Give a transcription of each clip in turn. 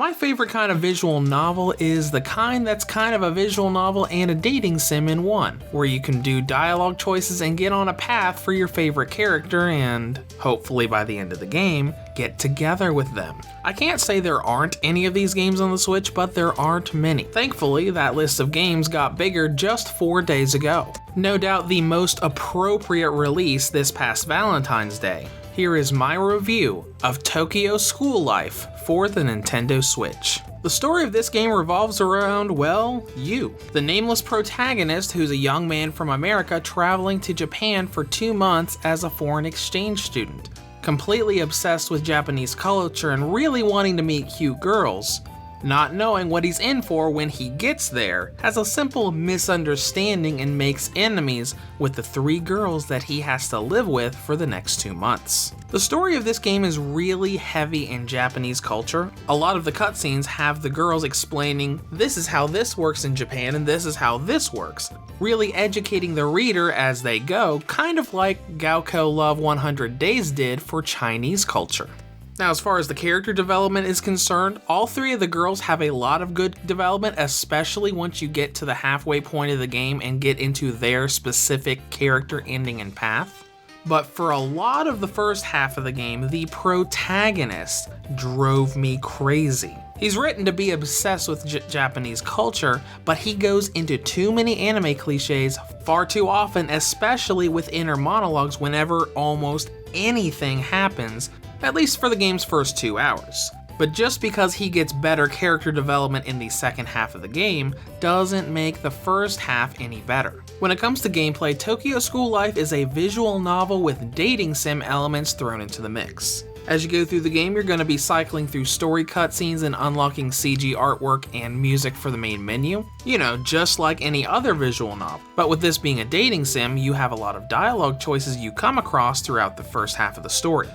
My favorite kind of visual novel is the kind that's kind of a visual novel and a dating sim in one, where you can do dialogue choices and get on a path for your favorite character and, hopefully by the end of the game, get together with them. I can't say there aren't any of these games on the Switch, but there aren't many. Thankfully, that list of games got bigger just 4 days ago. No doubt the most appropriate release this past Valentine's Day. Here is my review of Tokyo School Life for the Nintendo Switch. The story of this game revolves around, well, you. The nameless protagonist who's a young man from America traveling to Japan for 2 months as a foreign exchange student. Completely obsessed with Japanese culture and really wanting to meet cute girls. Not knowing what he's in for when he gets there, has a simple misunderstanding and makes enemies with the 3 girls that he has to live with for the next 2 months. The story of this game is really heavy in Japanese culture. A lot of the cutscenes have the girls explaining, this is how this works in Japan and this is how this works, really educating the reader as they go, kind of like Gaoko Love 100 Days did for Chinese culture. Now, as far as the character development is concerned, all 3 of the girls have a lot of good development, especially once you get to the halfway point of the game and get into their specific character ending and path. But for a lot of the first half of the game, the protagonist drove me crazy. He's written to be obsessed with Japanese culture, but he goes into too many anime cliches far too often, especially with inner monologues whenever almost anything happens, at least for the game's first 2 hours. But just because he gets better character development in the second half of the game doesn't make the first half any better. When it comes to gameplay, Tokyo School Life is a visual novel with dating sim elements thrown into the mix. As you go through the game, you're going to be cycling through story cutscenes and unlocking CG artwork and music for the main menu. You know, just like any other visual novel. But with this being a dating sim, you have a lot of dialogue choices you come across throughout the first half of the story.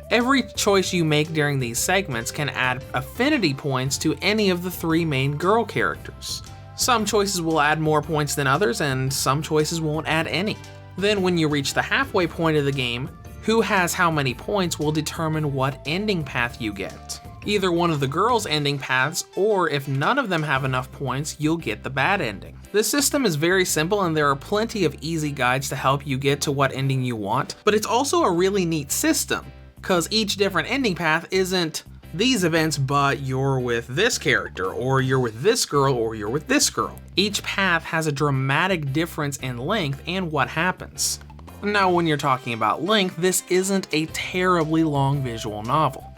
Every choice you make during these segments can add affinity points to any of the 3 main girl characters. Some choices will add more points than others, and some choices won't add any. Then when you reach the halfway point of the game, who has how many points will determine what ending path you get. Either one of the girls' ending paths, or if none of them have enough points, you'll get the bad ending. This system is very simple and there are plenty of easy guides to help you get to what ending you want, but it's also a really neat system, because each different ending path isn't these events, but you're with this character, or you're with this girl, or you're with this girl. Each path has a dramatic difference in length and what happens. Now, when you're talking about length, this isn't a terribly long visual novel.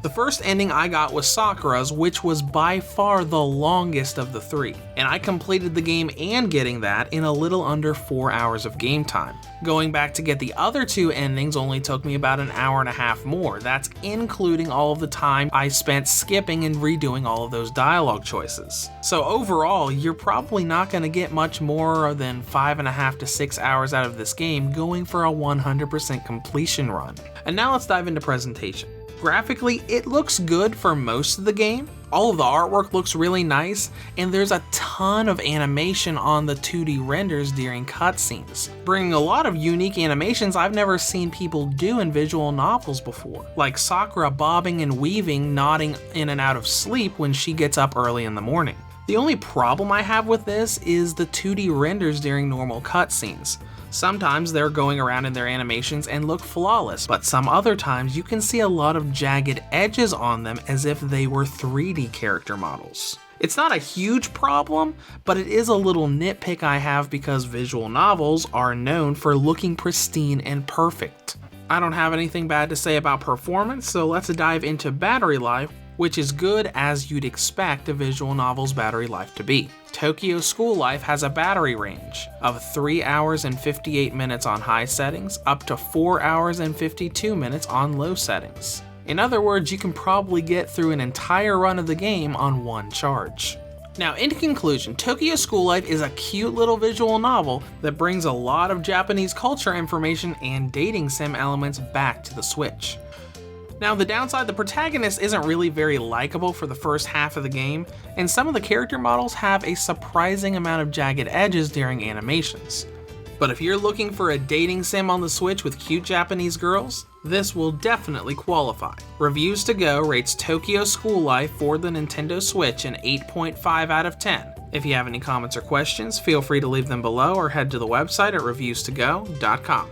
The first ending I got was Sakura's, which was by far the longest of the 3, and I completed the game and getting that in a little under 4 hours of game time. Going back to get the other 2 endings only took me about an hour and a half more. That's including all of the time I spent skipping and redoing all of those dialogue choices. So overall, you're probably not going to get much more than 5.5 to 6 hours out of this game going for a 100% completion run. And now let's dive into presentation. Graphically, it looks good for most of the game. All of the artwork looks really nice, and there's a ton of animation on the 2D renders during cutscenes, bringing a lot of unique animations I've never seen people do in visual novels before, like Sakura bobbing and weaving, nodding in and out of sleep when she gets up early in the morning. The only problem I have with this is the 2D renders during normal cutscenes. Sometimes they're going around in their animations and look flawless, but some other times you can see a lot of jagged edges on them as if they were 3D character models. It's not a huge problem, but it is a little nitpick I have because visual novels are known for looking pristine and perfect. I don't have anything bad to say about performance, so let's dive into battery life, which is good as you'd expect a visual novel's battery life to be. Tokyo School Life has a battery range of 3 hours and 58 minutes on high settings, up to 4 hours and 52 minutes on low settings. In other words, you can probably get through an entire run of the game on one charge. Now, in conclusion, Tokyo School Life is a cute little visual novel that brings a lot of Japanese culture information and dating sim elements back to the Switch. Now, the downside, the protagonist isn't really very likable for the first half of the game, and some of the character models have a surprising amount of jagged edges during animations. But if you're looking for a dating sim on the Switch with cute Japanese girls, this will definitely qualify. Reviews to Go rates Tokyo School Life for the Nintendo Switch an 8.5 out of 10. If you have any comments or questions, feel free to leave them below or head to the website at reviewstogo.com.